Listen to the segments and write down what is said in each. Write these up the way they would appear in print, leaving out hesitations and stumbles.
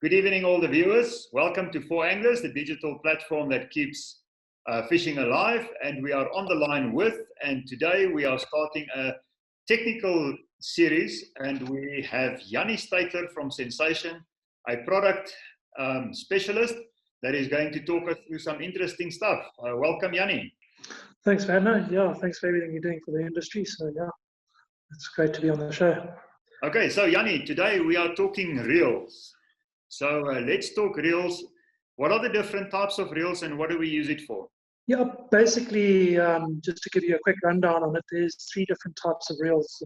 Good evening, all the viewers. Welcome to For Anglers, the digital platform that keeps fishing alive. And we are on the line with, and today we are starting a technical series, and we have Jannie Steytler from Sensation, a product specialist that is going to talk us through some interesting stuff. Welcome, Jannie. Thanks, Werner. Yeah, thanks for everything you're doing for the industry. So yeah, it's great to be on the show. Okay, so Jannie, today we are talking reels. So let's talk reels. What are the different types of reels and what do we use it for? Yeah, basically, just to give you a quick rundown on it, there's 3 different types of reels,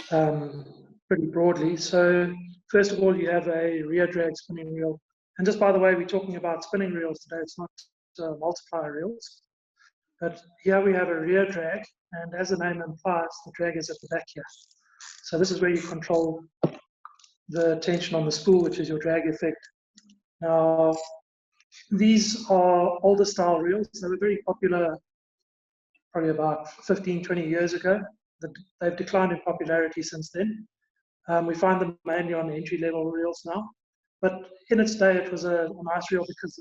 pretty broadly. So first of all, you have a rear drag spinning reel. And just by the way, we're talking about spinning reels today. It's not multiplier reels. But here we have a rear drag, and as the name implies, the drag is at the back here. So this is where you control the tension on the spool, which is your drag effect. Now, these are older style reels. They were very popular probably about 15, 20 years ago. They've declined in popularity since then. We find them mainly on entry-level reels now. But in its day, it was a nice reel because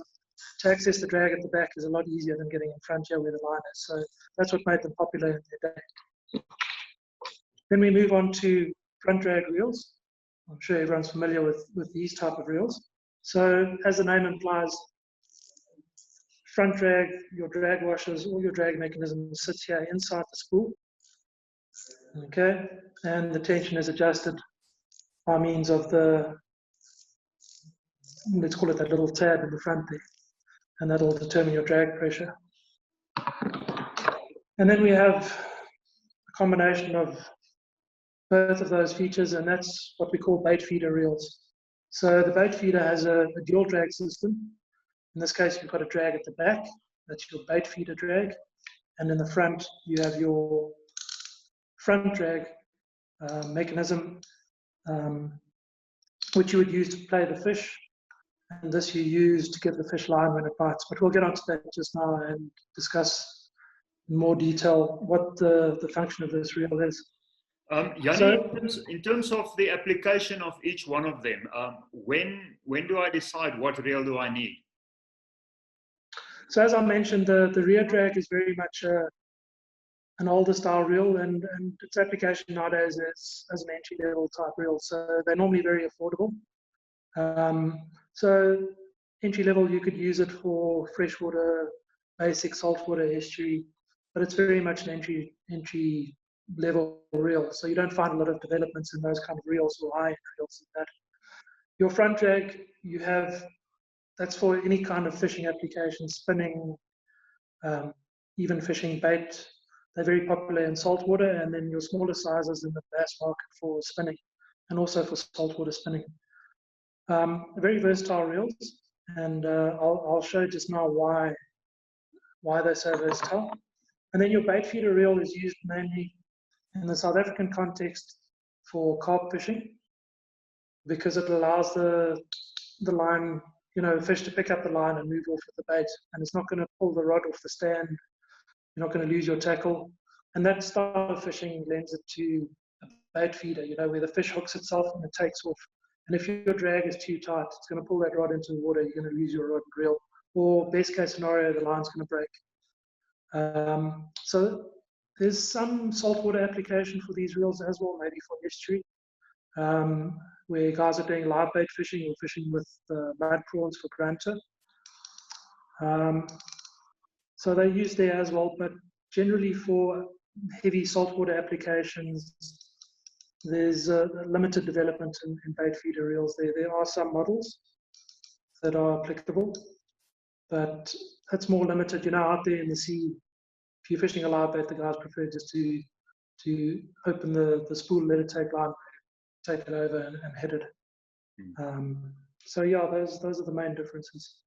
to access the drag at the back is a lot easier than getting in front here where the line is. So that's what made them popular in their day. Then we move on to front drag reels. I'm sure everyone's familiar with these type of reels. So as the name implies, front drag, your drag washers, all your drag mechanism sits here inside the spool. Okay, and the tension is adjusted by means of the, let's call it that little tab in the front there, and that'll determine your drag pressure. And then we have a combination of both of those features, and that's what we call bait feeder reels. So the bait feeder has a dual drag system. In this case, you've got a drag at the back, that's your bait feeder drag, and in the front, you have your front drag mechanism, which you would use to play the fish, and this you use to give the fish line when it bites. But we'll get onto that just now and discuss in more detail what the function of this reel is. Jannie, in terms of the application of each one of them, when do I decide what reel do I need? So as I mentioned, the rear drag is very much an older style reel, and its application nowadays is as an entry-level type reel. So they're normally very affordable. So entry-level, you could use it for freshwater, basic saltwater estuary, but it's very much an entry level reel. So you don't find a lot of developments in those kind of reels or high-end reels like that. Your front drag, you have, that's for any kind of fishing application, spinning, even fishing bait. They're very popular in saltwater, and then your smaller sizes in the bass market for spinning, and also for saltwater spinning. Very versatile reels, and I'll show just now why they're so versatile. And then your bait feeder reel is used mainly in the South African context for carp fishing, because it allows the line, the fish to pick up the line and move off with the bait, and it's not going to pull the rod off the stand. You're not going to lose your tackle, and that style of fishing lends it to a bait feeder, where the fish hooks itself and it takes off. And if your drag is too tight, it's going to pull that rod into the water. You're going to lose your rod and reel, or best case scenario, the line's going to break. So there's some saltwater application for these reels as well, maybe for estuary, where guys are doing live bait fishing or fishing with mud prawns for grunter. So they're used there as well, but generally for heavy saltwater applications, there's a limited development in bait feeder reels there. There are some models that are applicable, but that's more limited. Out there in the sea, if you're fishing a live bait, the guys prefer just to open the spool, let it take line, take it over and head it. So yeah, those are the main differences.